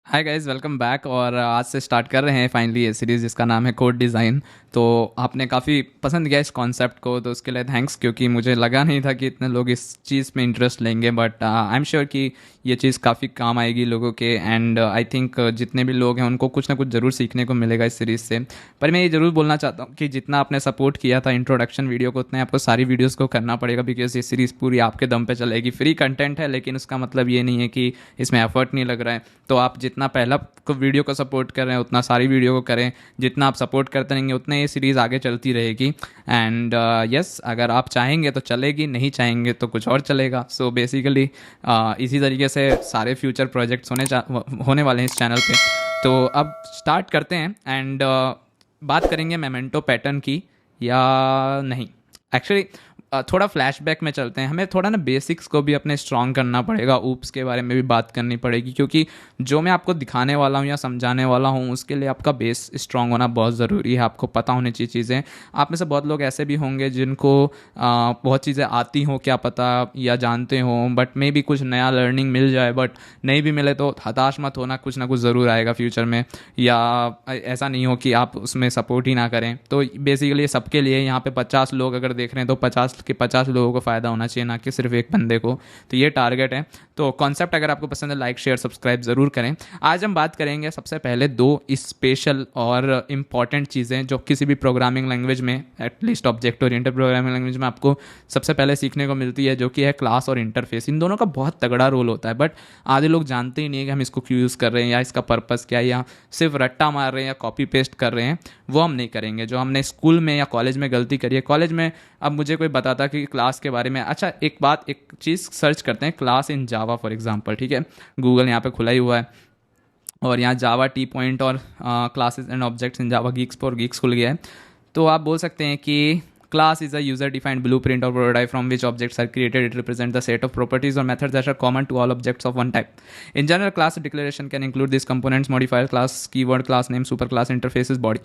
Hi guys, welcome back. और आज से स्टार्ट कर रहे हैं फाइनली ये सीरीज़ जिसका नाम है कोड डिज़ाइन। तो आपने काफ़ी पसंद किया इस कॉन्सेप्ट को, तो उसके लिए थैंक्स, क्योंकि मुझे लगा नहीं था कि इतने लोग इस चीज़ में इंटरेस्ट लेंगे। बट आई एम श्योर कि ये चीज़ काफ़ी काम आएगी लोगों के। एंड आई थिंक जितने भी लोग हैं उनको कुछ ना कुछ ज़रूर सीखने को मिलेगा इस सीरीज़ से। पर मैं ये ज़रूर बोलना चाहता हूँ कि जितना आपने सपोर्ट किया था इंट्रोडक्शन वीडियो को, उतना आपको सारी वीडियोज़ को करना पड़ेगा, बिकॉज ये सीरीज़ पूरी आपके दम पे चलेगी। फ्री कंटेंट है, लेकिन उसका मतलब ये नहीं है कि इसमें एफर्ट नहीं लग रहा है। तो आप जितना पहला को वीडियो को सपोर्ट कर रहे हैं उतना सारी वीडियो को करें। जितना आप सपोर्ट करते रहेंगे उतना ये सीरीज़ आगे चलती रहेगी। एंड यस, अगर आप चाहेंगे तो चलेगी, नहीं चाहेंगे तो कुछ और चलेगा। सो बेसिकली इसी तरीके से सारे फ्यूचर प्रोजेक्ट्स होने वाले हैं इस चैनल पे। तो अब स्टार्ट करते हैं। एंड बात करेंगे मेमेंटो पैटर्न की या नहीं। एक्चुअली थोड़ा फ्लैशबैक में चलते हैं। हमें थोड़ा ना बेसिक्स को भी अपने स्ट्रॉन्ग करना पड़ेगा, ऊप्स के बारे में भी बात करनी पड़ेगी, क्योंकि जो मैं आपको दिखाने वाला हूँ या समझाने वाला हूँ उसके लिए आपका बेस स्ट्रॉन्ग होना बहुत ज़रूरी है। आपको पता होनी चाहिए चीज़ें। आप में से बहुत लोग ऐसे भी होंगे जिनको बहुत चीज़ें आती हों, क्या पता, या जानते हों, बट मे भी कुछ नया लर्निंग मिल जाए। बट नहीं भी मिले तो हताश मत होना, कुछ ना कुछ ज़रूर आएगा फ्यूचर में। या ऐसा नहीं हो कि आप उसमें सपोर्ट ही ना करें। तो बेसिकली सबके लिए यहाँ पे 50 लोग अगर देख रहे हैं तो 50 के 50 लोगों को फ़ायदा होना चाहिए, ना कि सिर्फ एक बंदे को। तो ये टारगेट है। तो कॉन्सेप्ट अगर आपको पसंद है, लाइक शेयर सब्सक्राइब ज़रूर करें। आज हम बात करेंगे सबसे पहले दो स्पेशल और इम्पॉर्टेंट चीज़ें जो किसी भी प्रोग्रामिंग लैंग्वेज में, at least object oriented programming language में, आपको सबसे पहले सीखने को मिलती है, जो कि है क्लास और इंटरफेस। इन दोनों का बहुत तगड़ा रोल होता है, बट आधे लोग जानते ही नहीं है कि हम इसको क्यों यूज़ कर रहे हैं या इसका पर्पज़ क्या है, या सिर्फ रट्टा मार रहे हैं या कॉपी पेस्ट कर रहे हैं। वो हम नहीं करेंगे जो हमने स्कूल में या कॉलेज में गलती करी है। कॉलेज में अब मुझे कोई बताता कि क्लास के बारे में, अच्छा एक चीज़ सर्च करते हैं, class in Java for example, ठीक है। गूगल यहाँ पे खुला ही हुआ है और यहाँ जावा टी पॉइंट और classes and objects in Java Geeks for Geeks खुल गया है। तो आप बोल सकते हैं कि class is a user defined blueprint or prototype from which objects are created. It represents the set of properties or methods that are common to all objects of one type. In general, class declaration can include these components: modifier, class keyword, class name, superclass, interfaces, body.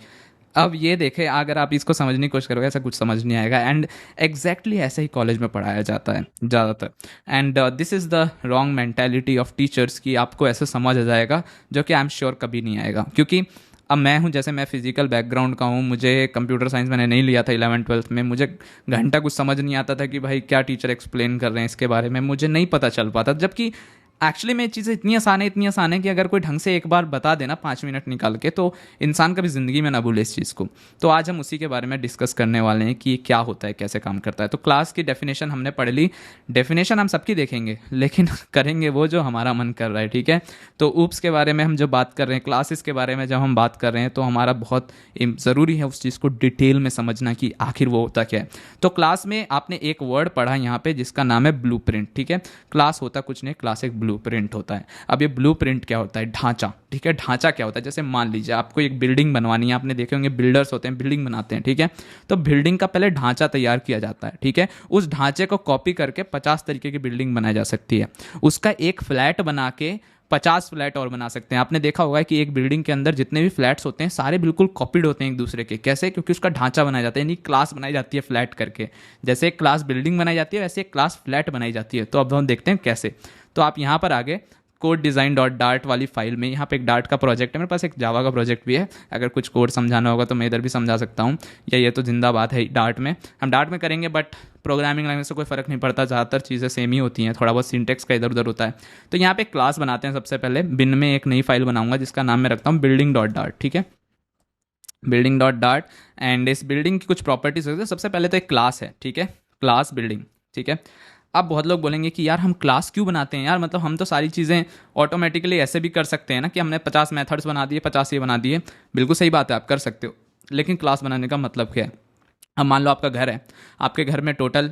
अब ये देखें, अगर आप इसको समझने की कोशिश करोगे ऐसा कुछ समझ नहीं आएगा। एंड एग्जैक्टली ऐसे ही कॉलेज में पढ़ाया जाता है ज़्यादातर। And this is the wrong mentality of teachers कि आपको ऐसे समझ आ जाएगा, जो कि आई एम श्योर कभी नहीं आएगा। क्योंकि अब मैं हूँ, जैसे मैं फिजिकल बैकग्राउंड का हूँ, मुझे कंप्यूटर साइंस मैंने नहीं लिया था 11th-12th में। मुझे घंटा कुछ समझ नहीं आता था कि भाई क्या टीचर एक्सप्लेन कर रहे हैं इसके बारे में, मुझे नहीं पता चल पाता। जबकि एक्चुअली में चीज़ें इतनी आसान है कि अगर कोई ढंग से एक बार बता देना 5 मिनट निकाल के, तो इंसान कभी ज़िंदगी में ना भूले इस चीज़ को। तो आज हम उसी के बारे में डिस्कस करने वाले हैं कि ये क्या होता है, कैसे काम करता है। तो क्लास की डेफिनेशन हमने पढ़ ली। डेफिनेशन हम सबकी देखेंगे, लेकिन करेंगे वो जो हमारा मन कर रहा है, ठीक है। तो ऊप्स के बारे में हम जो बात कर रहे हैं, क्लासेस के बारे में जब हम बात कर रहे हैं, तो हमारा बहुत ज़रूरी है उस चीज़ को डिटेल में समझना कि आखिर वो होता क्या है। तो क्लास में आपने एक वर्ड पढ़ा यहाँ पे जिसका नाम है ब्लूप्रिंट, ठीक है। क्लास होता कुछ नहीं, क्लास एक ब्लूप्रिंट होता है। अब ये ब्लूप्रिंट क्या होता है? ढांचा, ठीक है। ढांचा क्या होता है? जैसे मान लीजिए आपको एक बिल्डिंग बनवानी है, आपने देखे होंगे बिल्डर्स होते हैं, बिल्डिंग बनाते हैं, ठीक है। तो बिल्डिंग का पहले ढांचा तैयार किया जाता है, ठीक है। उस ढांचे को कॉपी करके 50 तरीके की बिल्डिंग बनाई जा सकती है। उसका एक फ्लैट बना के 50 फ्लैट और बना सकते हैं। आपने देखा होगा कि एक बिल्डिंग के अंदर जितने भी फ्लैट्स होते हैं सारे बिल्कुल कॉपीड होते हैं एक दूसरे के। कैसे? क्योंकि उसका ढांचा बनाया जाता है, यानी क्लास बनाई जाती है फ्लैट करके। जैसे एक क्लास बिल्डिंग बनाई जाती है, वैसे एक क्लास फ्लैट बनाई जाती है। तो अब हम देखते हैं कैसे। तो आप यहाँ पर आगे कोड डिज़ाइन डॉट डार्ट वाली फाइल में, यहाँ पे एक डार्ट का प्रोजेक्ट है, मेरे पास एक जावा का प्रोजेक्ट भी है। अगर कुछ कोड समझाना होगा तो मैं इधर भी समझा सकता हूँ, या ये तो जिंदाबाद है डार्ट में। हम डार्ट में करेंगे, बट प्रोग्रामिंग लैंग्वेज से कोई फ़र्क नहीं पड़ता, ज़्यादातर चीज़ें सेम ही होती हैं, थोड़ा बहुत सिंटेक्स का इधर उधर होता है। तो यहाँ पे क्लास बनाते हैं। सबसे पहले बिन में एक नई फाइल बनाऊंगा जिसका नाम मैं रखता हूँ बिल्डिंग डॉट डार्ट, ठीक है। Building dot dart. एंड इस बिल्डिंग की कुछ प्रॉपर्टीज होती है। सबसे पहले तो एक क्लास है, ठीक है, क्लास बिल्डिंग, ठीक है। अब बहुत लोग बोलेंगे कि यार हम क्लास क्यों बनाते हैं यार, मतलब हम तो सारी चीज़ें ऑटोमेटिकली ऐसे भी कर सकते हैं ना, कि हमने 50 मेथड्स बना दिए, 50 ये बना दिए। बिल्कुल सही बात है, आप कर सकते हो, लेकिन क्लास बनाने का मतलब क्या है? अब मान लो आपका घर है, आपके घर में टोटल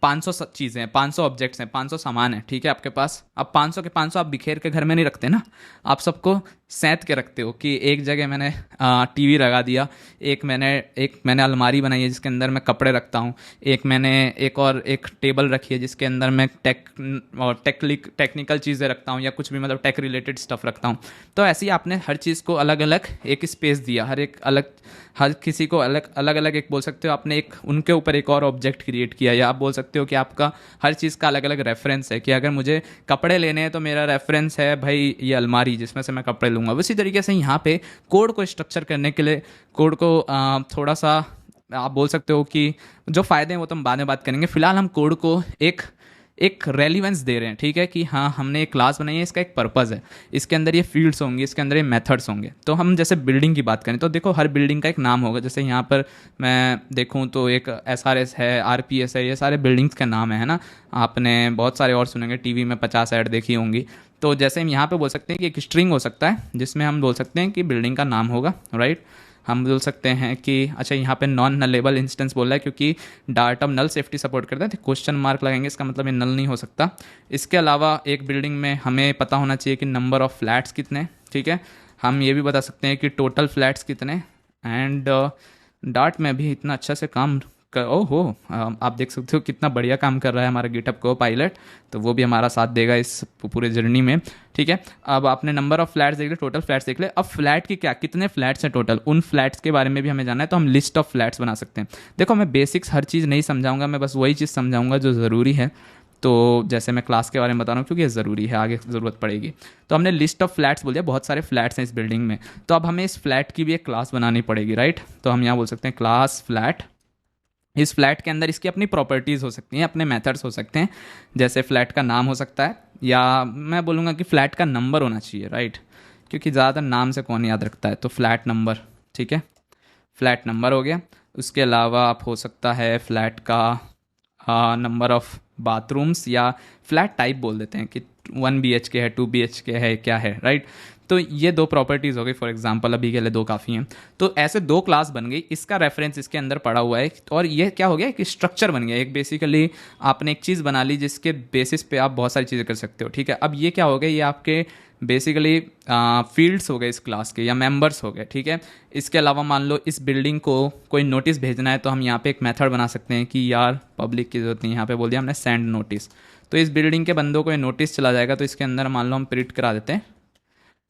500 चीज़ें हैं, 500 ऑब्जेक्ट्स हैं, 500 सामान है, ठीक है आपके पास। अब 500 के 500 आप बिखेर के घर में नहीं रखते ना, आप सबको सैंत के रखते हो कि एक जगह मैंने टीवी लगा दिया, एक मैंने अलमारी बनाई है जिसके अंदर मैं कपड़े रखता हूँ, एक टेबल रखी है जिसके अंदर मैं टेक्निकल चीज़ें रखता हूँ या कुछ भी मतलब टेक रिलेटेड स्टफ़ रखता हूँ। तो ऐसे ही आपने हर चीज़ को अलग अलग एक स्पेस दिया, हर किसी को अलग अलग अलग एक बोल सकते हो आपने एक उनके ऊपर एक और ऑब्जेक्ट क्रिएट किया, या आप बोल सकते हो कि आपका हर चीज़ का अलग अलग रेफरेंस है कि अगर मुझे कपड़े लेने हैं तो मेरा रेफरेंस है भाई ये अलमारी जिसमें से मैं कपड़े लूँगा। उसी तरीके से यहाँ पे कोड को स्ट्रक्चर करने के लिए कोड को थोड़ा सा आप बोल सकते हो कि जो फ़ायदे हैं वो तो हम बाद में बात करेंगे। फिलहाल हम कोड को एक एक रेलिवेंस दे रहे हैं, ठीक है, कि हाँ हमने एक क्लास बनाई है, इसका एक पर्पज़ है, इसके अंदर ये फील्ड्स होंगे, इसके अंदर ये मेथड्स होंगे। तो हम जैसे बिल्डिंग की बात करें तो देखो हर बिल्डिंग का एक नाम होगा। जैसे यहाँ पर मैं देखूँ तो एक SRS है, RPS है, ये सारे बिल्डिंग्स के नाम है ना। आपने बहुत सारे और सुनेंगे, टीवी में 50 ऐड देखी होंगी। तो जैसे हम यहाँ पे बोल सकते हैं कि एक स्ट्रिंग हो सकता है जिसमें हम बोल सकते हैं कि बिल्डिंग का नाम होगा, राइट। हम बोल सकते हैं कि अच्छा यहाँ पे नॉन नलेबल इंस्टेंस बोल रहा है क्योंकि डाटा नल सेफ्टी सपोर्ट करता है, तो क्वेश्चन मार्क लगाएंगे, इसका मतलब ये नल नहीं हो सकता। इसके अलावा एक बिल्डिंग में हमें पता होना चाहिए कि नंबर ऑफ़ फ्लैट्स कितने, ठीक है। हम ये भी बता सकते हैं कि टोटल फ्लैट्स कितने। एंड डार्ट में भी इतना अच्छा से काम ओहो आप देख सकते हो कितना बढ़िया काम कर रहा है हमारा गिटहब को पायलट, तो वो भी हमारा साथ देगा इस पूरे जर्नी में, ठीक है। अब आपने नंबर ऑफ फ्लैट्स देख ले, टोटल फ्लैट्स देख ले। अब फ्लैट की क्या कितने फ्लैट्स हैं टोटल, उन फ्लैट्स के बारे में भी हमें जानना है, तो हम लिस्ट ऑफ फ्लैट्स बना सकते हैं। देखो मैं बेसिक्स हर चीज़ नहीं समझाऊंगा, मैं बस वही चीज़ समझाऊंगा जो ज़रूरी है। तो जैसे मैं क्लास के बारे में बता रहा हूँ क्योंकि ये ज़रूरी है, आगे ज़रूरत पड़ेगी। तो हमने लिस्ट ऑफ फ्लैट्स बोल दिया, बहुत सारे फ्लैट्स हैं इस बिल्डिंग में, तो अब हमें इस फ्लैट की भी एक क्लास बनानी पड़ेगी, राइट। तो हम यहाँ बोल सकते हैं क्लास फ्लैट। इस फ्लैट के अंदर इसकी अपनी प्रॉपर्टीज़ हो सकती हैं, अपने मेथड्स हो सकते हैं। जैसे फ्लैट का नाम हो सकता है, या मैं बोलूँगा कि फ्लैट का नंबर होना चाहिए, राइट, क्योंकि ज़्यादातर नाम से कौन याद रखता है। तो फ्लैट नंबर, ठीक है, फ्लैट नंबर हो गया। उसके अलावा आप हो सकता है फ्लैट का नंबर ऑफ़ बाथरूम्स, या फ्लैट टाइप बोल देते हैं कि 1 BHK है, 2 BHK है, क्या है, राइट। तो ये दो प्रॉपर्टीज़ हो गई फॉर एग्जांपल, अभी के लिए दो काफ़ी हैं। तो ऐसे दो क्लास बन गई, इसका रेफरेंस इसके अंदर पड़ा हुआ है, और ये क्या हो गया एक स्ट्रक्चर बन गया, एक बेसिकली आपने एक चीज़ बना ली जिसके बेसिस पे आप बहुत सारी चीज़ें कर सकते हो, ठीक है। अब ये क्या हो गया, ये आपके बेसिकली फील्ड्स हो गए इस क्लास के, या मेंबर्स हो गए, ठीक है। इसके अलावा मान लो इस बिल्डिंग को कोई नोटिस भेजना है, तो हम यहाँ पे एक मेथड बना सकते हैं कि यार पब्लिक की जरूरत नहीं, यहाँ पे बोल दिया हमने सेंड नोटिस। तो इस बिल्डिंग के बंदों को ये नोटिस चला जाएगा, तो इसके अंदर मान लो हम प्रिंट करा देते हैं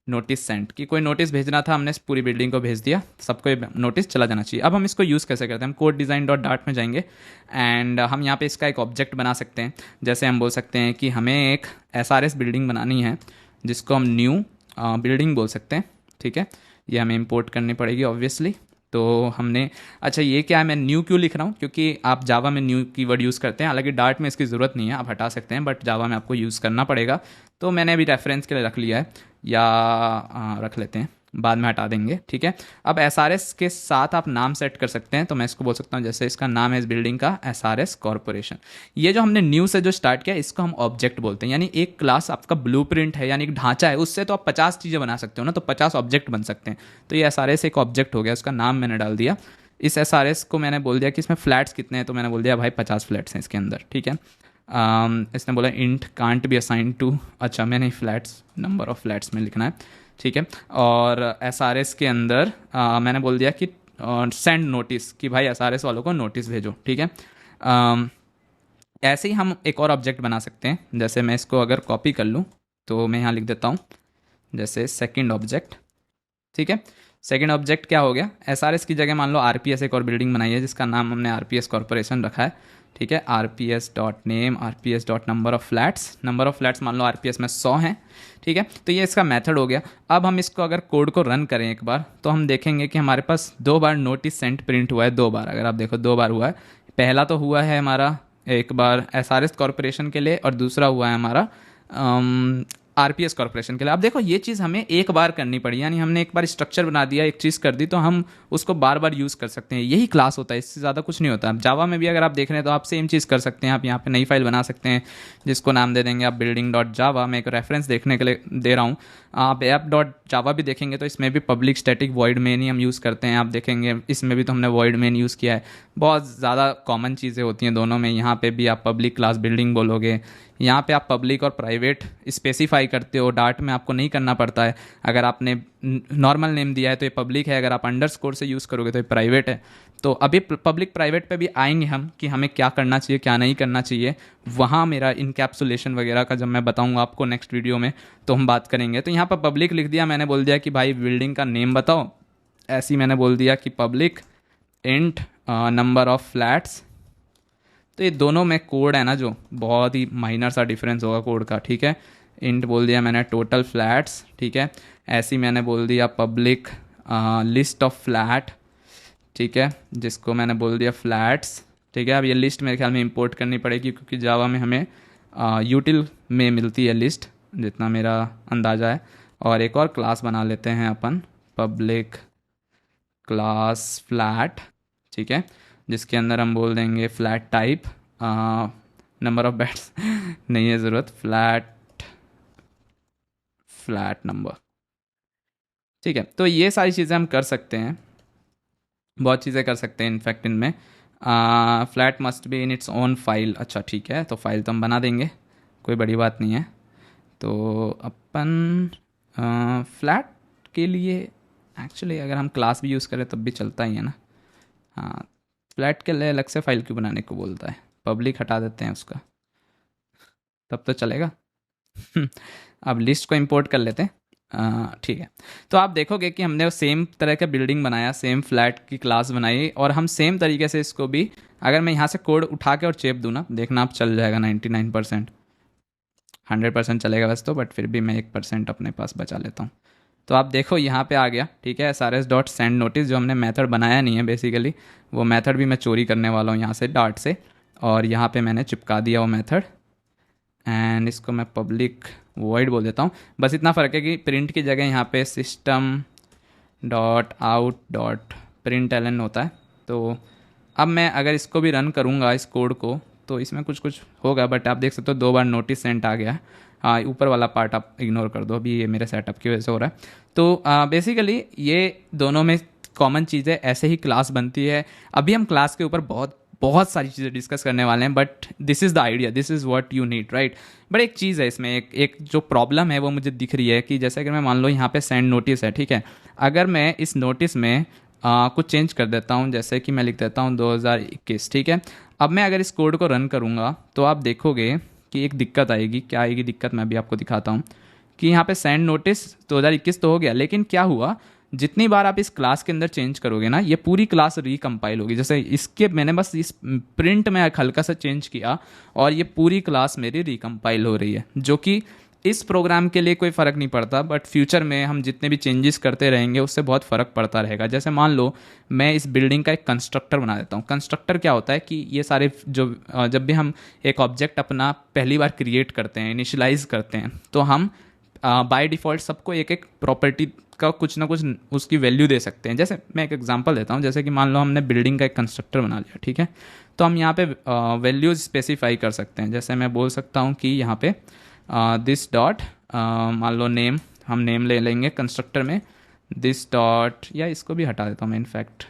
नोटिस सेंड, कि कोई नोटिस भेजना था, हमने पूरी बिल्डिंग को भेज दिया, सबको ये नोटिस चला जाना चाहिए। अब हम इसको यूज़ कैसे करते हैं, हम कोड डिज़ाइन डॉट डार्ट में जाएंगे, एंड हम यहाँ पे इसका एक ऑब्जेक्ट बना सकते हैं। जैसे हम बोल सकते हैं कि हमें एक SRS बिल्डिंग बनानी है जिसको हम न्यू बिल्डिंग बोल सकते हैं, ठीक है। ये हमें इंपोर्ट करनी पड़ेगी ऑब्वियसली। तो हमने अच्छा ये क्या है, मैं न्यू क्यों लिख रहा हूँ, क्योंकि आप जावा में न्यू कीवर्ड यूज़ करते हैं, हालांकि डार्ट में इसकी ज़रूरत नहीं है, आप हटा सकते हैं, बट जावा में आपको यूज़ करना पड़ेगा। तो मैंने अभी रेफरेंस के लिए रख लिया है, या रख लेते हैं, बाद में हटा देंगे, ठीक है। अब SRS के साथ आप नाम सेट कर सकते हैं, तो मैं इसको बोल सकता हूँ, जैसे इसका नाम है इस बिल्डिंग का SRS कॉरपोरेशन। ये जो हमने न्यू से जो स्टार्ट किया इसको हम ऑब्जेक्ट बोलते हैं, यानी एक क्लास आपका ब्लूप्रिंट है, यानी एक ढांचा है, उससे तो आप 50 चीज़ें बना सकते हो ना, तो 50 ऑब्जेक्ट बन सकते हैं। तो ये SRS एक ऑब्जेक्ट हो गया, उसका नाम मैंने डाल दिया। इस SRS को मैंने बोल दिया कि इसमें फ्लैट्स कितने हैं, तो मैंने बोल दिया भाई 50 फ्लैट्स हैं इसके अंदर, ठीक है। इसने बोला int can't be assign to, अच्छा मैंने फ्लैट्स नंबर ऑफ फ्लैट्स में लिखना है, ठीक है। और SRS के अंदर मैंने बोल दिया कि सेंड नोटिस, कि भाई SRS वालों को नोटिस भेजो, ठीक है। ऐसे ही हम एक और ऑब्जेक्ट बना सकते हैं, जैसे मैं इसको अगर कॉपी कर लूँ तो मैं यहाँ लिख देता हूँ, जैसे सेकंड ऑब्जेक्ट, ठीक है। सेकंड ऑब्जेक्ट क्या हो गया, SRS की जगह मान लो RPS एक और बिल्डिंग बनाई है जिसका नाम हमने RPS कॉरपोरेशन रखा है, ठीक है। RPS dot name, RPS dot number of flats, number of flats मान लो RPS में 100 हैं, ठीक है। तो ये इसका मेथड हो गया। अब हम इसको अगर कोड को रन करें एक बार, तो हम देखेंगे कि हमारे पास 2 बार नोटिस सेंट प्रिंट हुआ है, 2 बार, अगर आप देखो 2 बार हुआ है। पहला तो हुआ है हमारा एक बार SRS कॉरपोरेशन के लिए, और दूसरा हुआ है हमारा RPS कॉरपोरेशन के लिए। अब देखो ये चीज़ हमें एक बार करनी पड़ी, यानी हमने एक बार स्ट्रक्चर बना दिया, एक चीज़ कर दी, तो हम उसको बार बार यूज़ कर सकते हैं। यही क्लास होता है, इससे ज़्यादा कुछ नहीं होता। जावा में भी अगर आप देख रहे हैं तो आप सेम चीज़ कर सकते हैं, आप यहाँ पे नई फाइल बना सकते हैं जिसको नाम दे देंगे आप बिल्डिंग डॉट जावा। मैं एक रेफरेंस देखने के लिए दे रहा हूँ, आप ऐप डॉट जावा भी देखेंगे तो इसमें भी पब्लिक स्टैटिक वॉइड मेन ही हम यूज़ करते हैं। आप देखेंगे इसमें भी तो हमने वॉइड मेन यूज़ किया है। बहुत ज़्यादा कॉमन चीज़ें होती हैं दोनों में। यहाँ पे भी आप पब्लिक क्लास बिल्डिंग बोलोगे, यहाँ पे आप पब्लिक और प्राइवेट स्पेसिफाई स्पेसिफाई करते हो, डार्ट में आपको नहीं करना पड़ता है। अगर आपने नॉर्मल नेम दिया है तो ये पब्लिक है, अगर आप अंडरस्कोर से यूज़ करोगे तो ये प्राइवेट है। तो अभी पब्लिक प्राइवेट पे भी आएंगे हम कि हमें क्या करना चाहिए क्या नहीं करना चाहिए, वहाँ मेरा इनकैप्सुलेशन वगैरह का जब मैं बताऊँगा आपको नेक्स्ट वीडियो में तो हम बात करेंगे। तो यहाँ पर पब्लिक लिख दिया, मैंने बोल दिया कि भाई बिल्डिंग का नेम बताओ, ऐसे ही मैंने बोल दिया कि public int number of flats. तो ये दोनों में कोड है ना जो बहुत ही माइनर सा डिफरेंस होगा कोड का, ठीक है। इंट बोल दिया मैंने टोटल फ्लैट्स, ठीक है। ऐसे ही मैंने बोल दिया पब्लिक लिस्ट ऑफ फ्लैट, ठीक है, जिसको मैंने बोल दिया फ्लैट्स, ठीक है। अब ये लिस्ट मेरे ख्याल में इंपोर्ट करनी पड़ेगी क्योंकि जावा में हमें यूटिल में मिलती है लिस्ट, जितना मेरा अंदाज़ा है। और एक और क्लास बना लेते हैं अपन, पब्लिक क्लास फ्लैट, ठीक है, जिसके अंदर हम बोल देंगे flat type, number of beds नहीं है ज़रूरत, फ्लैट नंबर, ठीक है। तो ये सारी चीज़ें हम कर सकते हैं, बहुत चीज़ें कर सकते हैं इनफैक्ट इनमें। Flat must be in its own file, अच्छा ठीक है, तो फाइल तो हम बना देंगे, कोई बड़ी बात नहीं है। तो अपन फ्लैट के लिए एक्चुअली अगर हम क्लास भी यूज़ करें तब भी चलता ही है ना। हाँ, फ्लैट के लिए अलग से फाइल क्यों बनाने को बोलता है, पब्लिक हटा देते हैं उसका, तब तो चलेगा। अब लिस्ट को इंपोर्ट कर लेते हैं, ठीक है। तो आप देखोगे कि हमने सेम तरह का बिल्डिंग बनाया, सेम फ्लैट की क्लास बनाई, और हम सेम तरीके से इसको भी, अगर मैं यहाँ से कोड उठा के और चेप दूँ ना, देखना आप चल जाएगा 99%, 100% चलेगा वैसे तो, बट फिर भी मैं 1% अपने पास बचा लेता हूँ। तो आप देखो यहाँ पे आ गया, ठीक है, SRS डॉट सेंड नोटिस, जो हमने मेथड बनाया नहीं है बेसिकली, वो मेथड भी मैं चोरी करने वाला हूँ यहाँ से डार्ट से, और यहाँ पे मैंने चिपका दिया वो मेथड, एंड इसको मैं पब्लिक वॉइड बोल देता हूँ। बस इतना फ़र्क है कि प्रिंट की जगह यहाँ पे system dot out dot println होता है। तो अब मैं अगर इसको भी रन करूँगा इस कोड को, तो इसमें कुछ कुछ होगा, बट आप देख सकते हो 2 बार नोटिस सेंट आ गया है। हाँ, ऊपर वाला पार्ट आप इग्नोर कर दो, अभी ये मेरे सेटअप की वजह से हो रहा है। तो बेसिकली ये दोनों में कॉमन चीज़ है, ऐसे ही क्लास बनती है। अभी हम क्लास के ऊपर बहुत बहुत सारी चीज़ें डिस्कस करने वाले हैं, but this is the idea, this is what you need, right. But एक चीज़ है इसमें, एक जो प्रॉब्लम है वो मुझे दिख रही है कि जैसे अगर मैं मान लो यहाँ पे सेंड नोटिस है, ठीक है, अगर मैं इस नोटिस में कुछ चेंज कर देता हूँ, जैसे कि मैं लिख देता हूँ 2021, ठीक है। अब मैं अगर इस कोड को रन करूँगा तो आप देखोगे कि एक दिक्कत आएगी। क्या आएगी दिक्कत, मैं अभी आपको दिखाता हूँ कि यहाँ पे सेंड नोटिस 2021 तो हो गया, लेकिन क्या हुआ, जितनी बार आप इस क्लास के अंदर चेंज करोगे ना, ये पूरी क्लास रिकम्पाइल होगी। जैसे इसके मैंने बस इस प्रिंट में हल्का सा चेंज किया और ये पूरी क्लास मेरी रिकम्पाइल हो रही है, जो कि इस प्रोग्राम के लिए कोई फ़र्क नहीं पड़ता, बट फ्यूचर में हम जितने भी चेंजेस करते रहेंगे उससे बहुत फ़र्क पड़ता रहेगा। जैसे मान लो मैं इस बिल्डिंग का एक कंस्ट्रक्टर बना देता हूँ। कंस्ट्रक्टर क्या होता है कि ये सारे जो जब भी हम एक ऑब्जेक्ट अपना पहली बार क्रिएट करते हैं, इनिशियलाइज करते हैं, तो हम बाय डिफ़ॉल्ट सबको एक एक प्रॉपर्टी का कुछ ना कुछ उसकी वैल्यू दे सकते हैं। जैसे मैं एक एग्जांपल देता हूँ, जैसे कि मान लो हमने बिल्डिंग का एक कंस्ट्रक्टर बना लिया, ठीक है, तो हम यहाँ पे वैल्यूज स्पेसिफाई कर सकते हैं। जैसे मैं बोल सकता हूँ कि यहाँ पे दिस डॉट, मान लो नेम, हम नेम ले लेंगे कंस्ट्रक्टर में, दिस डॉट, या इसको भी हटा देता हूँ मैं, इनफैक्ट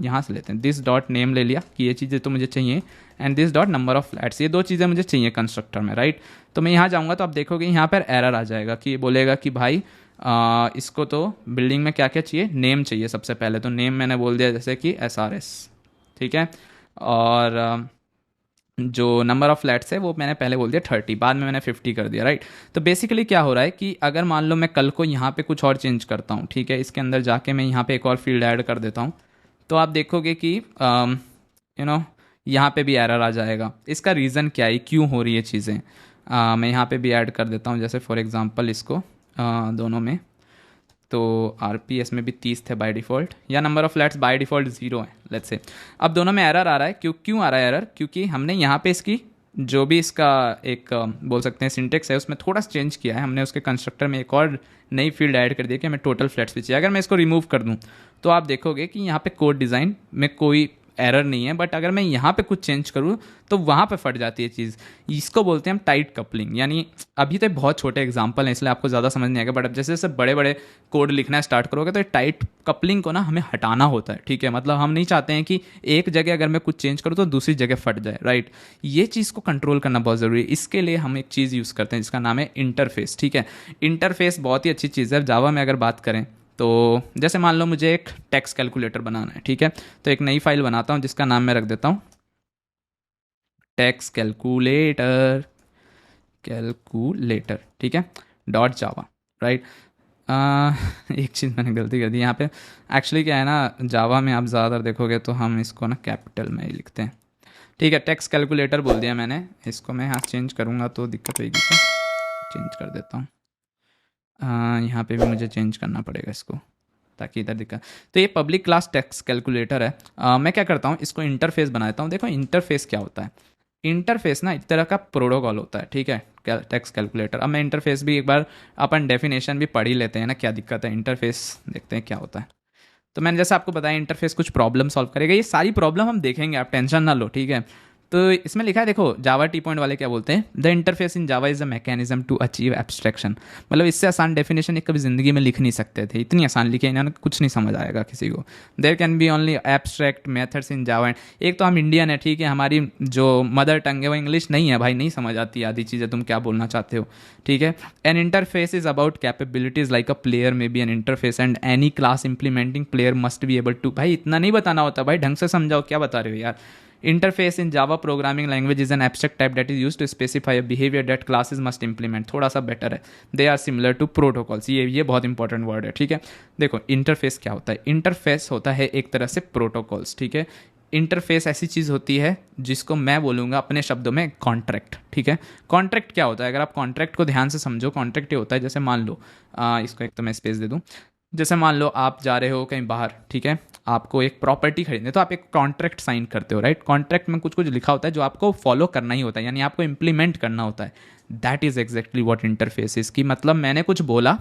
यहाँ से लेते हैं, दिस डॉट नेम ले लिया कि ये चीज़ें तो मुझे चाहिए, and this dot number of flats, ये 2 चीज़ें मुझे चाहिए कंस्ट्रक्टर में, राइट। तो मैं यहाँ जाऊँगा तो आप देखोगे यहाँ पर एरर आ जाएगा कि ये बोलेगा कि भाई इसको तो बिल्डिंग में क्या क्या चाहिए, नेम चाहिए सबसे पहले, तो नेम मैंने बोल दिया जैसे कि SRS, ठीक है, और जो नंबर ऑफ़ फ्लैट्स है वो मैंने पहले बोल दिया 30, बाद में मैंने 50 कर दिया, राइट। तो बेसिकली क्या हो रहा है कि अगर मान लो मैं कल को यहाँ पे कुछ और चेंज करता हूँ, ठीक है, इसके अंदर जाके मैं यहाँ पे एक और फील्ड ऐड कर देता हूँ, तो आप देखोगे कि यहाँ पे भी एरर आ जाएगा। इसका रीज़न क्या है, क्यों हो रही है चीज़ें, मैं यहाँ पे भी ऐड कर देता हूँ, जैसे फॉर एग्जांपल इसको दोनों में, तो RPS में भी 30 थे बाय डिफ़ॉल्ट, या number of flats by default 0 है लेट्स से। अब दोनों में एरर आ रहा है, क्यों आ रहा है एरर, क्योंकि हमने यहाँ पे इसकी जो भी इसका एक बोल सकते हैं सिंटेक्स है उसमें थोड़ा सा चेंज किया है। हमने उसके कंस्ट्रक्टर में एक और नई फील्ड ऐड कर दी कि हमें टोटल फ्लैट्स भी चाहिए। अगर मैं इसको रिमूव कर दूँ तो आप देखोगे कि यहाँ पे कोड डिज़ाइन में कोई एरर नहीं है, बट अगर मैं यहाँ पे कुछ चेंज करूँ तो वहाँ पे फट जाती है चीज़। इसको बोलते हैं हम टाइट कपलिंग। यानी अभी तो बहुत छोटे एग्जांपल हैं इसलिए आपको ज़्यादा समझ नहीं आएगा, बट अब जैसे जैसे बड़े बड़े कोड लिखना स्टार्ट करोगे तो टाइट कपलिंग को ना हमें हटाना होता है, ठीक है। मतलब हम नहीं चाहते हैं कि एक जगह अगर मैं कुछ चेंज करूँ तो दूसरी जगह फट जाए, राइट। ये चीज़ को कंट्रोल करना बहुत ज़रूरी है। इसके लिए हम एक चीज़ यूज़ करते हैं जिसका नाम है इंटरफेस, ठीक है। इंटरफेस बहुत ही अच्छी चीज़ है। जावा में अगर बात करें तो जैसे मान लो मुझे एक टेक्स्ट कैलकुलेटर बनाना है, ठीक है। तो एक नई फाइल बनाता हूँ जिसका नाम मैं रख देता हूँ टेक्स्ट कैलकुलेटर, कैलकुलेटर, ठीक है, डॉट जावा, राइट। एक चीज़ मैंने गलती कर दी यहाँ पे। एक्चुअली क्या है ना, जावा में आप ज़्यादातर देखोगे तो हम इसको ना कैपिटल में ही लिखते हैं, ठीक है। टेक्स्ट कैलकुलेटर बोल दिया मैंने, इसको मैं यहाँ चेंज करूँगा तो दिक्कत होगी, तो चेंज कर देता हूँ। यहाँ पे भी मुझे चेंज करना पड़ेगा इसको ताकि इधर दिक्कत। तो ये पब्लिक क्लास टेक्स्ट कैलकुलेटर है। मैं क्या करता हूँ, इसको इंटरफेस बना देता हूँ। देखो इंटरफेस क्या होता है, इंटरफेस ना एक तरह का प्रोटोकॉल होता है, ठीक है, टेक्स्ट कैलकुलेटर। अब मैं इंटरफेस भी एक बार अपन डेफिनेशन भी पढ़ ही लेते हैं ना, क्या दिक्कत है। इंटरफेस देखते हैं क्या होता है। तो मैंने जैसे आपको बताया इंटरफेस कुछ प्रॉब्लम सॉल्व करेगा। ये सारी प्रॉब्लम हम देखेंगे, आप टेंशन ना लो, ठीक है। तो इसमें लिखा है, देखो जावा टी पॉइंट वाले क्या बोलते हैं, the interface in Java is a mechanism to achieve abstraction. मतलब इससे आसान डेफिनेशन एक कभी ज़िंदगी में लिख नहीं सकते थे, इतनी आसान लिखे इन्होंने, कुछ नहीं समझ आएगा किसी को। There can be only abstract methods in Java. एक तो हम इंडियन है, ठीक है, हमारी जो मदर टंग है वो इंग्लिश नहीं है भाई, नहीं समझ आती आधी चीज़ें तुम क्या बोलना चाहते हो, ठीक है। An interface is about capabilities like a player may be an interface and any class implementing player must be able to. भाई इतना नहीं बताना होता भाई, ढंग से समझाओ, क्या बता रहे हो यार। Interface in Java programming language is an abstract type that is used to specify a behavior that classes must implement। थोड़ा सा बेटर है, they are similar to protocols। ये बहुत इंपॉर्टेंट वर्ड है, ठीक है। देखो इंटरफेस क्या होता है, इंटरफेस होता है एक तरह से प्रोटोकॉल्स, ठीक है। इंटरफेस ऐसी चीज़ होती है जिसको मैं बोलूँगा अपने शब्दों में कॉन्ट्रैक्ट, ठीक है। कॉन्ट्रैक्ट क्या होता है, अगर आप कॉन्ट्रैक्ट को ध्यान से समझो, कॉन्ट्रैक्ट ये होता है, जैसे मान लो इसको एक तो मैं स्पेस दे दूँ। जैसे मान लो आप जा रहे हो कहीं बाहर, ठीक है, आपको एक प्रॉपर्टी खरीदनी है तो आप एक कॉन्ट्रैक्ट साइन करते हो, राइट। कॉन्ट्रैक्ट में कुछ कुछ लिखा होता है जो आपको फॉलो करना ही होता है, यानी आपको इंप्लीमेंट करना होता है। That is exactly what interface is. की मतलब मैंने कुछ बोला,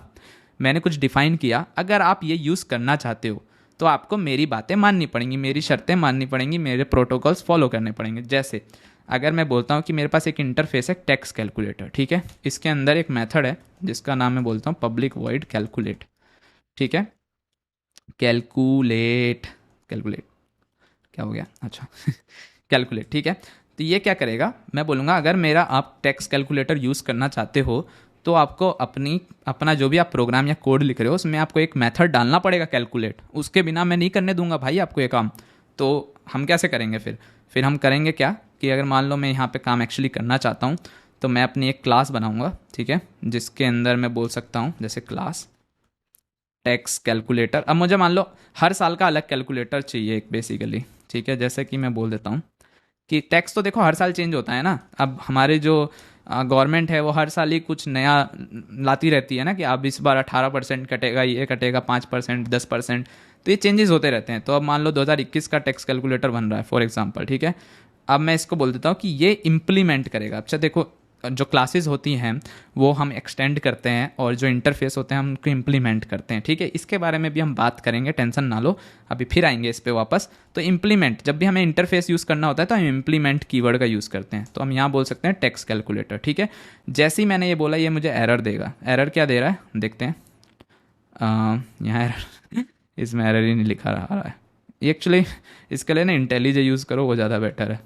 मैंने कुछ डिफाइन किया, अगर आप ये यूज़ करना चाहते हो तो आपको मेरी बातें माननी पड़ेंगी, मेरी शर्तें माननी पड़ेंगी, मेरे प्रोटोकॉल्स फॉलो करने पड़ेंगे। जैसे अगर मैं बोलता हूँ कि मेरे पास एक इंटरफेस है टेक्स्ट कैलकुलेटर, ठीक है, इसके अंदर एक मेथड है जिसका नाम मैं बोलता हूँ पब्लिक वॉइड कैलकुलेट, ठीक है। कैलकुलेट, कैलकुलेट क्या हो गया, अच्छा कैलकुलेट, ठीक है। तो ये क्या करेगा, मैं बोलूँगा अगर मेरा आप टेक्स्ट कैलकुलेटर यूज़ करना चाहते हो तो आपको अपना जो भी आप प्रोग्राम या कोड लिख रहे हो उसमें आपको एक मेथड डालना पड़ेगा कैलकुलेट। उसके बिना मैं नहीं करने दूंगा भाई आपको ये काम। तो हम कैसे करेंगे फिर हम करेंगे क्या कि अगर मान लो मैं यहाँ पे काम एक्चुअली करना चाहता हूँ तो मैं अपनी एक क्लास बनाऊँगा, ठीक है, जिसके अंदर मैं बोल सकता हूँ जैसे क्लास टैक्स कैलकुलेटर। अब मुझे मान लो हर साल का अलग कैलकुलेटर चाहिए एक बेसिकली, ठीक है। जैसे कि मैं बोल देता हूँ कि टैक्स तो देखो हर साल चेंज होता है ना। अब हमारे जो गवर्नमेंट है वो हर साल ही कुछ नया लाती रहती है ना, कि अब इस बार 18% कटेगा, ये कटेगा 5%, 10%, तो ये चेंजेस होते रहते हैं। तो अब मान लो 2021 का टैक्स कैलकुलेटर बन रहा है फॉर एग्जांपल, ठीक है। अब मैं इसको बोल देता हूँ कि ये इम्प्लीमेंट करेगा। अच्छा देखो जो क्लासेस होती हैं वो हम एक्सटेंड करते हैं और जो इंटरफेस होते हैं हम उनको इम्प्लीमेंट करते हैं, ठीक है। इसके बारे में भी हम बात करेंगे, टेंशन ना लो, अभी फिर आएंगे इस पे वापस। तो इम्प्लीमेंट, जब भी हमें इंटरफेस यूज़ करना होता है तो हम इम्प्लीमेंट कीवर्ड का यूज़ करते हैं। तो हम यहाँ बोल सकते हैं टेक्स्ट कैलकुलेटर, ठीक है। जैसे ही मैंने ये बोला ये मुझे एरर देगा। एरर क्या दे रहा है देखते हैं। यहाँ एरर इसमें एरर ही नहीं लिखा रहा है एक्चुअली। इसके लिए ना इंटेलिजे यूज़ करो, वो ज़्यादा बेटर है।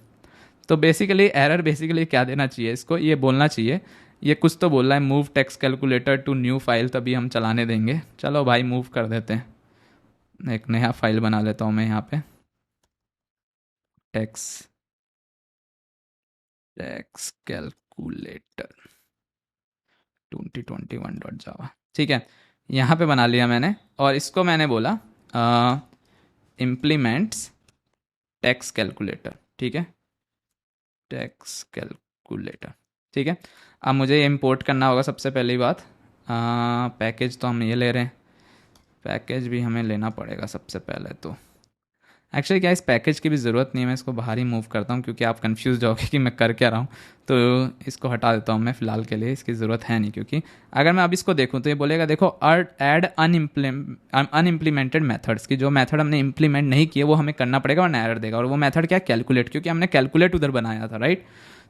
तो बेसिकली एरर बेसिकली क्या देना चाहिए इसको, ये बोलना चाहिए, ये कुछ तो बोल रहा है move text calculator to new file, तभी हम चलाने देंगे। चलो भाई मूव कर देते हैं, एक नया फाइल बना लेता हूँ मैं यहाँ पे टेक्स्ट टेक्स्ट कैलकुलेटर 2021.java, ठीक है। यहाँ पे बना लिया मैंने और इसको मैंने बोला इम्प्लीमेंट्स टेक्स्ट कैलकुलेटर, ठीक है, टेक्स्ट कैलकुलेटर, ठीक है। अब मुझे ये इंपोर्ट करना होगा सबसे पहली बात। पैकेज तो हम ये ले रहे हैं, पैकेज भी हमें लेना पड़ेगा सबसे पहले। तो एक्चुअली क्या इस पैकेज की भी ज़रूरत नहीं है, मैं इसको बाहर ही मूव करता हूँ क्योंकि आप कंफ्यूज जाओगे कि मैं कर क्या रहा हूँ। तो इसको हटा देता हूँ मैं फ़िलहाल के लिए, इसकी ज़रूरत है नहीं। क्योंकि अगर मैं अब इसको देखूँ तो ये बोलेगा देखो ऐड अनइम्प्लीमेंटेड मेथड्स, की जो मेथड हमने इंप्लीमेंट नहीं किए वो हमें करना पड़ेगा और एरर देगा। और वो मेथड क्या, कैलकुलेट, क्योंकि हमने कैलकुलेट उधर बनाया था, राइट।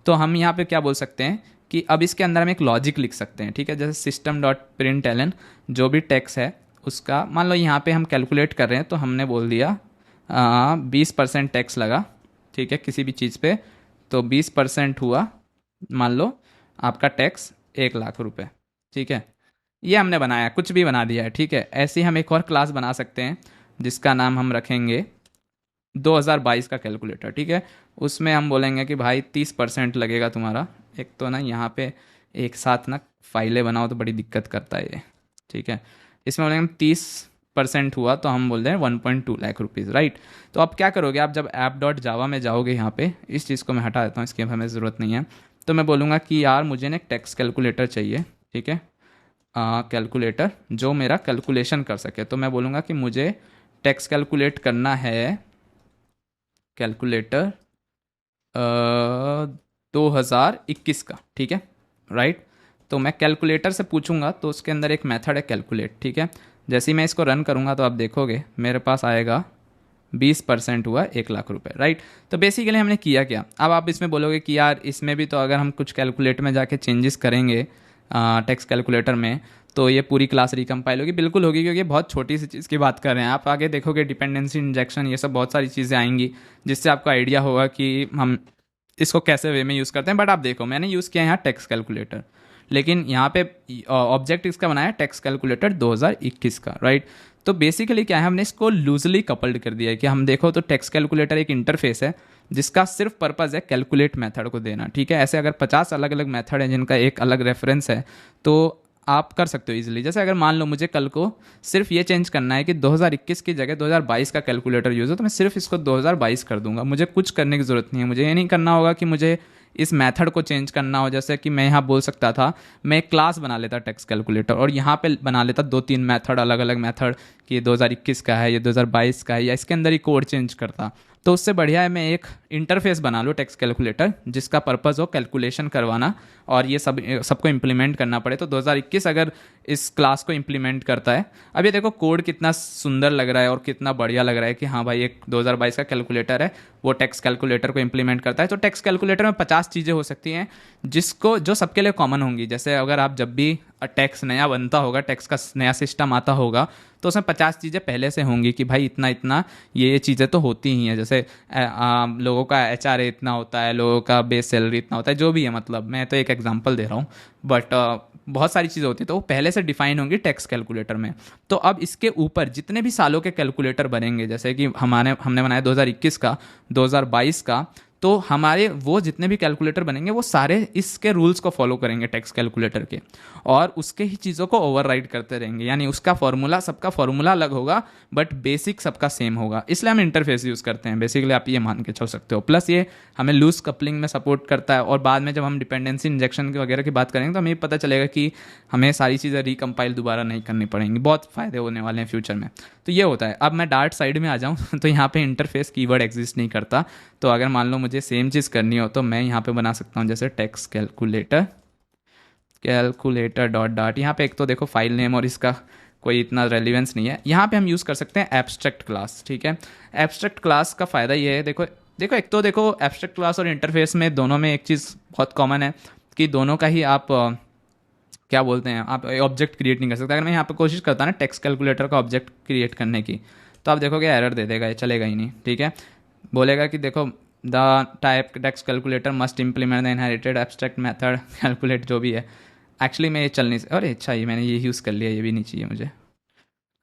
तो हम यहाँ पे क्या बोल सकते हैं कि अब इसके अंदर हम एक लॉजिक लिख सकते हैं, ठीक है। जैसे सिस्टम डॉट प्रिंट एलन, जो भी टेक्स्ट है उसका, मान लो यहाँ पे हम कैलकुलेट कर रहे हैं तो हमने बोल दिया 20% टैक्स लगा, ठीक है, किसी भी चीज़ पे। तो 20% हुआ, मान लो आपका टैक्स 1 लाख रुपए, ठीक है। ये हमने बनाया, कुछ भी बना दिया है, ठीक है। ऐसे ही हम एक और क्लास बना सकते हैं जिसका नाम हम रखेंगे 2022 का कैलकुलेटर, ठीक है। उसमें हम बोलेंगे कि भाई 30% लगेगा तुम्हारा। एक तो ना यहाँ पे एक साथ ना फाइलें बनाओ तो बड़ी दिक्कत करता है ये, ठीक है। इसमें बोलेंगे हम 30% हुआ तो हम बोल रहे हैं 1.2 लाख रुपीज़, राइट। तो अब क्या करोगे आप, जब ऐप डॉट जावा में जाओगे, यहाँ पे इस चीज़ को मैं हटा देता हूँ, इसकी हमें ज़रूरत नहीं है। तो मैं बोलूँगा कि यार मुझे ना एक टैक्स कैलकुलेटर चाहिए, ठीक है। कैलकुलेटर जो मेरा कैलकुलेशन कर सके। तो मैं बोलूँगा कि मुझे टैक्स कैलकुलेट करना है, कैलकुलेटर 2021 का, ठीक है, राइट। तो मैं कैलकुलेटर से पूछूंगा तो उसके अंदर एक मेथड है कैलकुलेट, ठीक है। जैसे ही मैं इसको रन करूंगा तो आप देखोगे मेरे पास आएगा 20% हुआ 1 लाख रुपए, राइट। तो बेसिकली हमने किया क्या, अब आप इसमें बोलोगे कि यार इसमें भी तो अगर हम कुछ कैलकुलेट में जाके चेंजेस करेंगे टेक्स्ट कैलकुलेटर में तो ये पूरी क्लास रिकम्पाइल होगी। बिल्कुल होगी, क्योंकि बहुत छोटी सी चीज़ की बात कर रहे हैं। आप आगे देखोगे डिपेंडेंसी इंजेक्शन, ये सब बहुत सारी चीज़ें आएंगी जिससे आपको आइडिया होगा कि हम इसको कैसे वे में यूज़ करते हैं। बट आप देखो मैंने यूज़ किया है यहाँ टेक्स्ट कैलकुलेटर, लेकिन यहाँ पे ऑब्जेक्ट इसका बनाया टेक्स्ट कैलकुलेटर 2021 का, राइट। तो बेसिकली क्या है, हमने इसको लूजली कपल्ड कर दिया है कि हम देखो तो टेक्स्ट कैलकुलेटर एक इंटरफेस है जिसका सिर्फ पर्पज़ है कैलकुलेट मेथड को देना, ठीक है। ऐसे अगर 50 अलग अलग मेथड हैं जिनका एक अलग रेफरेंस है तो आप कर सकते हो इजीली। जैसे अगर मान लो मुझे कल को सिर्फ ये चेंज करना है कि 2021 की जगह 2022 का कैलकुलेटर यूज़ हो, तो मैं सिर्फ इसको 2022 कर दूंगा। मुझे कुछ करने की ज़रूरत नहीं है, मुझे ये नहीं करना होगा कि मुझे इस मेथड को चेंज करना हो। जैसे कि मैं यहाँ बोल सकता था, मैं एक क्लास बना लेता टेक्स्ट कैलकुलेटर और यहाँ पे बना लेता 2-3 मेथड, अलग अलग मेथड, कि ये 2021 का है, ये 2022 का है, या इसके अंदर ही कोड चेंज करता। तो उससे बढ़िया है मैं एक इंटरफेस बना लूँ टेक्स्ट कैलकुलेटर जिसका पर्पज़ हो कैलकुलेशन करवाना और ये सबको इम्प्लीमेंट करना पड़े। तो 2021 अगर इस क्लास को इम्प्लीमेंट करता है, अब ये देखो कोड कितना सुंदर लग रहा है और कितना बढ़िया लग रहा है कि हाँ भाई एक 2022 का कैलकुलेटर है, वो टेक्स्ट कैलकुलेटर को इम्प्लीमेंट करता है। तो टेक्स्ट कैलकुलेटर में 50 चीज़ें हो सकती हैं जो सबके लिए कॉमन होंगी। जैसे अगर आप जब भी टैक्स नया बनता होगा, टैक्स का नया सिस्टम आता होगा, तो उसमें 50 चीज़ें पहले से होंगी कि भाई इतना इतना ये चीज़ें तो होती ही हैं। जैसे लोगों का एचआरए इतना होता है, लोगों का बेस सैलरी इतना होता है, जो भी है, मतलब मैं तो एक एग्जांपल दे रहा हूँ। बट बहुत सारी चीज़ें होती है तो वो पहले से डिफाइन होंगी टेक्स्ट कैलकुलेटर में। तो अब इसके ऊपर जितने भी सालों के कैलकुलेटर बनेंगे, जैसे कि हमने बनाया 2021 का, 2022 का, तो हमारे वो जितने भी कैलकुलेटर बनेंगे वो सारे इसके रूल्स को फॉलो करेंगे टेक्स्ट कैलकुलेटर के, और उसके ही चीज़ों को ओवरराइड करते रहेंगे। यानी उसका फॉर्मूला, सबका फॉर्मूला अलग होगा बट बेसिक सबका सेम होगा। इसलिए हम इंटरफेस यूज़ करते हैं बेसिकली, आप ये मान के चल सकते हो। प्लस ये हमें लूज कपलिंग में सपोर्ट करता है, और बाद में जब हम डिपेंडेंसी इंजेक्शन वगैरह की बात करेंगे तो हमें पता चलेगा कि हमें सारी चीज़ें रिकम्पाइल दोबारा नहीं करनी पड़ेंगी। बहुत फ़ायदे होने वाले हैं फ्यूचर में। तो ये होता है। अब मैं डार्ट साइड में आ जाऊँ तो यहाँ पे इंटरफेस कीवर्ड एग्जिस्ट नहीं करता। तो अगर मान लो मुझे सेम चीज़ करनी हो तो मैं यहाँ पे बना सकता हूँ जैसे टेक्स्ट कैलकुलेटर डॉट डॉट। यहाँ पे एक तो देखो फाइल नेम और इसका कोई इतना रेलिवेंस नहीं है। यहाँ पे हम यूज़ कर सकते हैं एब्स्ट्रैक्ट क्लास, ठीक है। एब्स्ट्रैक्ट क्लास का फ़ायदा ये है, देखो देखो एक तो देखो एब्स्ट्रैक्ट क्लास और इंटरफेस में दोनों में एक चीज़ बहुत कॉमन है कि दोनों का ही आप क्या बोलते हैं, आप ऑब्जेक्ट क्रिएट नहीं कर सकते। अगर मैं यहाँ पे कोशिश करता ना टेक्स्ट कैलकुलेटर का ऑब्जेक्ट क्रिएट करने की, तो आप देखोगे एरर दे देगा, ये चलेगा ही नहीं, ठीक है। बोलेगा कि देखो the type text calculator must implement the inherited abstract method calculate, जो भी है। एक्चुअली मैं ये चल नहीं, अरे अच्छा ये मैंने ये यूज़ कर लिया, ये भी नहीं चाहिए मुझे,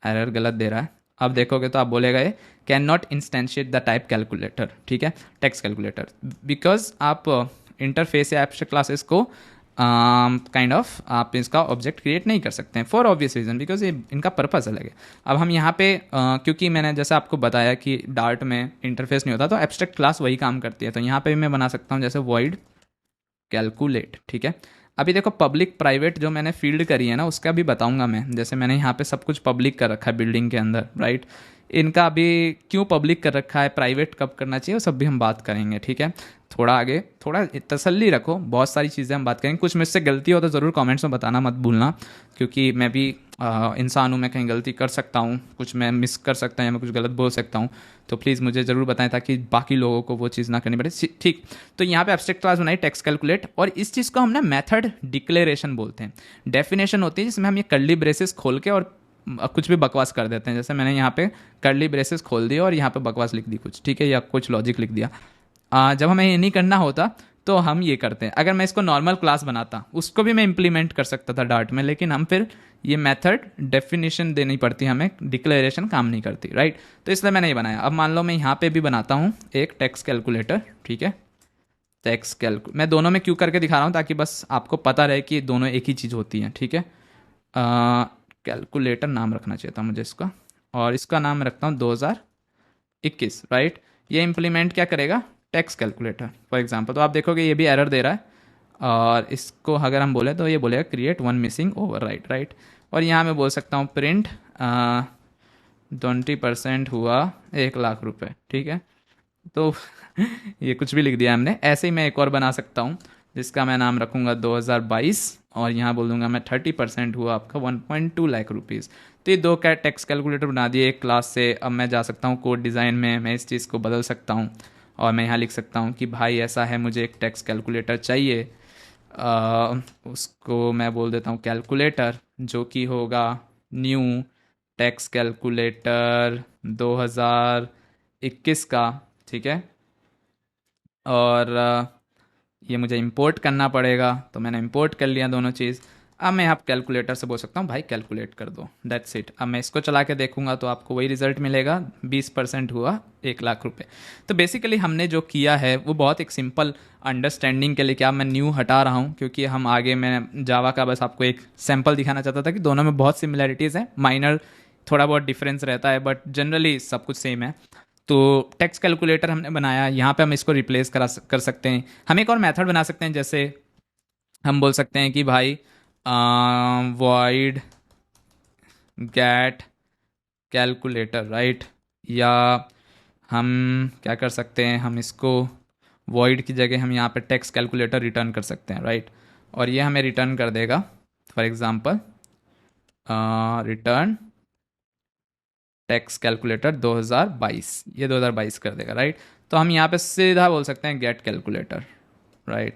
एरर गलत दे रहा है। अब देखोगे तो आप बोलेगा ये can not instantiate the type calculator, ठीक है, टेक्स्ट कैलकुलेटर, बिकॉज आप इंटरफेस या एब्स्ट्रैक्ट क्लासेस को काइंड ऑफ आप इसका ऑब्जेक्ट क्रिएट नहीं कर सकते हैं फॉर ऑब्वियस रीज़न, बिकॉज ये इनका पर्पस अलग है। अब हम यहाँ पे क्योंकि मैंने जैसे आपको बताया कि डार्ट में इंटरफेस नहीं होता तो एब्स्ट्रैक्ट क्लास वही काम करती है। तो यहाँ पे भी मैं बना सकता हूँ जैसे वॉइड कैलकुलेट, ठीक है। अभी देखो पब्लिक प्राइवेट जो मैंने फील्ड करी है ना उसका भी बताऊंगा मैं, जैसे मैंने यहाँ पे सब कुछ पब्लिक कर रखा है बिल्डिंग के अंदर, राइट। इनका अभी क्यों पब्लिक कर रखा है, प्राइवेट कब करना चाहिए, वो सब भी हम बात करेंगे, ठीक है। थोड़ा आगे थोड़ा तसल्ली रखो, बहुत सारी चीज़ें हम बात करेंगे। कुछ मुझसे गलती हो तो ज़रूर कमेंट्स में बताना मत भूलना, क्योंकि मैं भी इंसान हूँ, मैं कहीं गलती कर सकता हूँ, कुछ मैं मिस कर सकता हूँ या मैं कुछ गलत बोल सकता हूँ। तो प्लीज़ मुझे ज़रूर बताएं ताकि बाकी लोगों को वो चीज़ ना करनी पड़े, ठीक। तो यहाँ पे एब्स्ट्रैक्ट क्लास बनाई टेक्स्ट कैलकुलेट, और इस चीज़ को हम ना मेथड डिक्लेरेशन बोलते हैं। डेफिनेशन होती है जिसमें हम ये कर्ली ब्रेसेस खोल के और कुछ भी बकवास कर देते हैं। जैसे मैंने यहाँ पे कर्ली ब्रेसेस खोल दिया और यहाँ पे बकवास लिख दी कुछ, ठीक है, या कुछ लॉजिक लिख दिया। जब हमें ये नहीं करना होता तो हम ये करते हैं। अगर मैं इसको नॉर्मल क्लास बनाता, उसको भी मैं इंप्लीमेंट कर सकता था डार्ट में, लेकिन हम फिर ये मेथड डेफिनेशन देनी पड़ती है हमें, डिक्लेरेशन काम नहीं करती, राइट। तो इसलिए मैंने ये बनाया। अब मान लो मैं यहाँ पे भी बनाता हूँ एक टेक्स्ट कैलकुलेटर, ठीक है। टेक्स्ट कैलकु मैं दोनों में क्यों करके दिखा रहा हूँ ताकि बस आपको पता रहे कि दोनों एक ही चीज़ होती हैं, ठीक है। कैलकुलेटर नाम रखना चाहिए था मुझे इसका, और इसका नाम रखता हूँ 2021, राइट। ये इम्प्लीमेंट क्या करेगा, टेक्स्ट कैलकुलेटर फॉर एग्जांपल। तो आप देखोगे ये भी एरर दे रहा है, और इसको अगर हम बोले तो ये बोलेगा create one missing override, right. और यहाँ मैं बोल सकता हूँ प्रिंट 20% हुआ 1,00,000 रुपये, ठीक है। तो ये कुछ भी लिख दिया हमने। ऐसे ही मैं एक और बना सकता हूँ जिसका मैं नाम रखूँगा 2022, और यहाँ बोल दूंगा मैं 30% हुआ आपका 1.2 लाख रुपीज़। तो ये दो क्या टेक्स्ट कैलकुलेटर बना दिए एक क्लास से। अब मैं जा सकता हूँ कोड डिज़ाइन में, मैं इस चीज़ को बदल सकता हूँ, और मैं यहाँ लिख सकता हूँ कि भाई ऐसा है, मुझे एक टेक्स्ट कैलकुलेटर चाहिए। उसको मैं बोल देता हूँ कैलकुलेटर, जो कि होगा न्यू टेक्स्ट कैलकुलेटर 2021 का, ठीक है। और ये मुझे इंपोर्ट करना पड़ेगा, तो मैंने इंपोर्ट कर लिया दोनों चीज़। अब मैं यहाँ कैलकुलेटर से बोल सकता हूँ भाई कैलकुलेट कर दो, दैट्स इट। अब मैं इसको चला के देखूंगा तो आपको वही रिजल्ट मिलेगा, 20% हुआ 1,00,000 रुपये। तो बेसिकली हमने जो किया है वो बहुत एक सिंपल अंडरस्टैंडिंग के लिए, क्या मैं न्यू हटा रहा हूँ क्योंकि हम आगे, मैं जावा का बस आपको एक सैम्पल दिखाना चाहता था कि दोनों में बहुत सिमिलैरिटीज़ हैं, माइनर थोड़ा बहुत डिफरेंस रहता है, बट जनरली सब कुछ सेम है। तो टेक्स्ट कैलकुलेटर हमने बनाया, यहाँ पे हम इसको रिप्लेस कर सकते हैं। हम एक और मेथड बना सकते हैं, जैसे हम बोल सकते हैं कि भाई वॉइड गेट कैलकुलेटर, राइट। या हम क्या कर सकते हैं, हम इसको वॉइड की जगह हम यहाँ पे टेक्स्ट कैलकुलेटर रिटर्न कर सकते हैं, राइट। और ये हमें रिटर्न कर देगा for example return text calculator 2022, ये 2022 कर देगा, राइट। तो हम यहाँ पे सीधा बोल सकते हैं गेट कैलकुलेटर, राइट।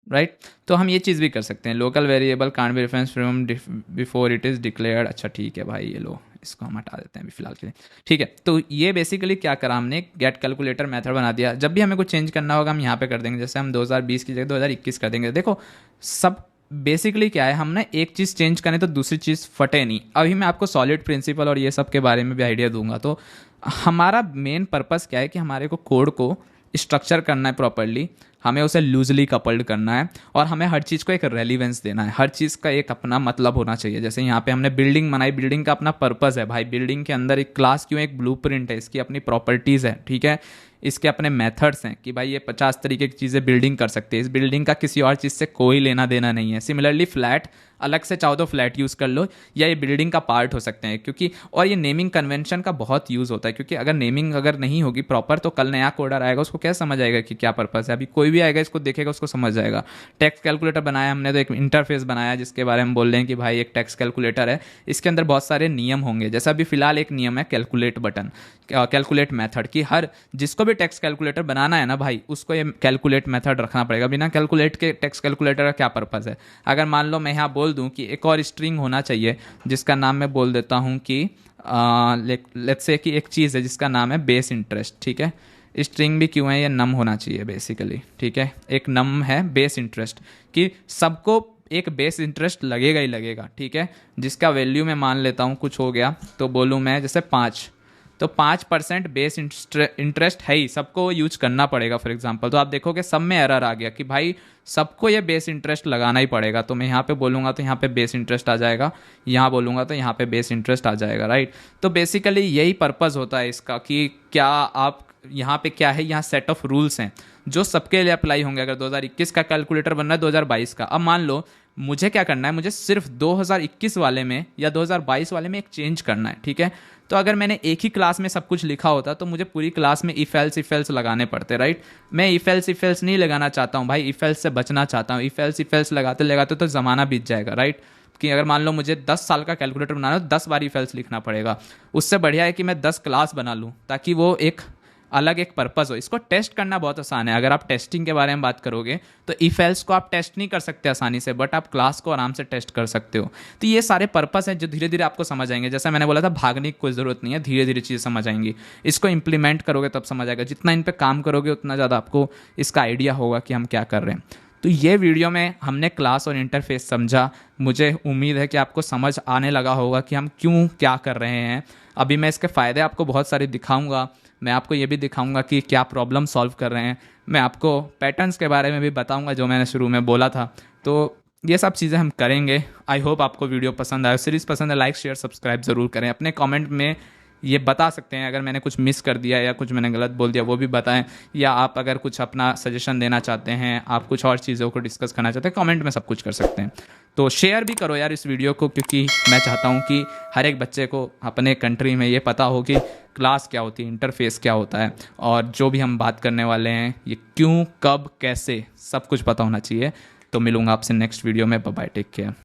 राइट। तो हम ये चीज़ भी कर सकते हैं, local variable can't be reference from before it is declared. अच्छा ठीक है भाई, ये लो, इसको हम हटा देते हैं अभी फिलहाल के लिए, ठीक है। तो ये बेसिकली क्या करा हमने, गेट कैलकुलेटर मेथड बना दिया। जब भी हमें कुछ चेंज करना होगा हम यहाँ पे कर देंगे, जैसे हम 2020 की जगह 2021 कर देंगे। देखो सब बेसिकली क्या है, हम ना एक चीज़ चेंज करें तो दूसरी चीज़ फटे नहीं। अभी मैं आपको सॉलिड प्रिंसिपल और ये सब के बारे में भी आइडिया दूंगा। तो हमारा मेन पर्पस क्या है कि हमारे को कोड को स्ट्रक्चर करना है प्रॉपरली, हमें उसे लूजली कपल्ड करना है, और हमें हर चीज़ को एक रेलिवेंस देना है, हर चीज़ का एक अपना मतलब होना चाहिए। जैसे यहाँ पे हमने बिल्डिंग बनाई, बिल्डिंग का अपना पर्पस है भाई, बिल्डिंग के अंदर एक क्लास क्यों, एक ब्लूप्रिंट है, इसकी अपनी प्रॉपर्टीज़ है, ठीक है। इसके अपने मेथड्स हैं कि भाई ये 50 तरीके की चीज़ें बिल्डिंग कर सकते हैं, इस बिल्डिंग का किसी और चीज़ से कोई लेना देना नहीं है। सिमिलरली फ्लैट, अलग से चाहो तो फ्लैट यूज़ कर लो, या ये बिल्डिंग का पार्ट हो सकते हैं, क्योंकि और ये नेमिंग कन्वेंशन का बहुत यूज़ होता है, क्योंकि अगर नेमिंग अगर नहीं होगी प्रॉपर तो कल नया कोडर आएगा, उसको क्या समझ आएगा कि क्या पर्पस है। अभी कोई भी आएगा इसको देखेगा उसको समझ जाएगा। टेक्स्ट कैलकुलेटर बनाया हमने तो एक इंटरफेस बनाया जिसके बारे में बोल रहे हैं कि भाई एक टेक्स्ट कैलकुलेटर है, इसके अंदर बहुत सारे नियम होंगे। जैसा अभी फिलहाल एक नियम है कैलकुलेट बटन, कैलकुलेट मेथड की, हर जिसको भी टेक्स्ट कैलकुलेटर बनाना है ना भाई, उसको ये कैलकुलेट मेथड रखना पड़ेगा। बिना कैलकुलेट के टेक्स्ट कैलकुलेटर का क्या पर्पस है। अगर मान लो मैं यहाँ बोल दूँ कि एक और स्ट्रिंग होना चाहिए जिसका नाम मैं बोल देता हूँ कि लेट्स से कि एक चीज़ है जिसका नाम है बेस इंटरेस्ट, ठीक है। स्ट्रिंग भी क्यों है, ये नम होना चाहिए बेसिकली, ठीक है। एक नम है बेस इंटरेस्ट, कि सबको एक बेस इंटरेस्ट लगेगा ही लगेगा, ठीक है। जिसका वैल्यू मैं मान लेता हूँ कुछ हो गया, तो बोलूँ मैं जैसे 5, तो 5% बेस इंटरेस्ट है ही, सबको यूज करना पड़ेगा फॉर एग्जांपल। तो आप देखोगे सब में एरर आ गया कि भाई सबको ये बेस इंटरेस्ट लगाना ही पड़ेगा। तो मैं यहाँ पे बोलूँगा तो यहाँ पे बेस इंटरेस्ट आ जाएगा, यहाँ बोलूँगा तो यहाँ पे बेस इंटरेस्ट आ जाएगा, राइट। तो बेसिकली यही पर्पज़ होता है इसका कि क्या आप यहाँ पे क्या है, यहाँ सेट ऑफ रूल्स हैं जो सबके लिए अप्लाई होंगे। अगर 2021 का कैलकुलेटर बनना है 2022 का, अब मान लो मुझे क्या करना है, मुझे सिर्फ 2021 वाले में या 2022 वाले में एक चेंज करना है, ठीक है। तो अगर मैंने एक ही क्लास में सब कुछ लिखा होता तो मुझे पूरी क्लास में इफ एल्स लगाने पड़ते, राइट। मैं इफ एल्स नहीं लगाना चाहता हूँ भाई, इफ एल्स से बचना चाहता हूँ। इफ एल्स लगाते लगाते तो ज़माना बीत जाएगा, राइट। कि अगर मान लो मुझे 10 साल का कैलकुलेटर बनाना है तो 10 बार इफ एल्स लिखना पड़ेगा। उससे बढ़िया है कि मैं 10 क्लास बना लूँ ताकि वो एक अलग एक पर्पस हो। इसको टेस्ट करना बहुत आसान है। अगर आप टेस्टिंग के बारे में बात करोगे तो इफ एल्स को आप टेस्ट नहीं कर सकते आसानी से, बट आप क्लास को आराम से टेस्ट कर सकते हो। तो ये सारे पर्पस हैं जो धीरे धीरे आपको समझ आएंगे। जैसा मैंने बोला था, भागने की कोई ज़रूरत नहीं है, धीरे धीरे चीज़ समझ आएंगी। इसको इंप्लीमेंट करोगे तब समझ आएगा। जितना इन पर काम करोगे उतना ज़्यादा आपको इसका आइडिया होगा कि हम क्या कर रहे हैं। तो ये वीडियो में हमने क्लास और इंटरफेस समझा। मुझे उम्मीद है कि आपको समझ आने लगा होगा कि हम क्यों क्या कर रहे हैं। अभी मैं इसके फ़ायदे आपको बहुत सारे दिखाऊंगा। मैं आपको ये भी दिखाऊंगा कि क्या प्रॉब्लम सॉल्व कर रहे हैं। मैं आपको पैटर्न्स के बारे में भी बताऊंगा जो मैंने शुरू में बोला था। तो ये सब चीज़ें हम करेंगे। आई होप आपको वीडियो पसंद आए। सीरीज़ पसंद है, लाइक शेयर सब्सक्राइब ज़रूर करें। अपने कमेंट में ये बता सकते हैं अगर मैंने कुछ मिस कर दिया या कुछ मैंने गलत बोल दिया वो भी बताएं। या आप अगर कुछ अपना सजेशन देना चाहते हैं, आप कुछ और चीज़ों को डिस्कस करना चाहते हैं, कमेंट में सब कुछ कर सकते हैं। तो शेयर भी करो यार इस वीडियो को, क्योंकि मैं चाहता हूँ कि हर एक बच्चे को अपने कंट्री में ये पता हो कि क्लास क्या होती है, इंटरफेस क्या होता है, और जो भी हम बात करने वाले हैं ये क्यों, कब, कैसे, सब कुछ पता होना चाहिए। तो मिलूंगा आपसे नेक्स्ट वीडियो में। Bye bye, take care.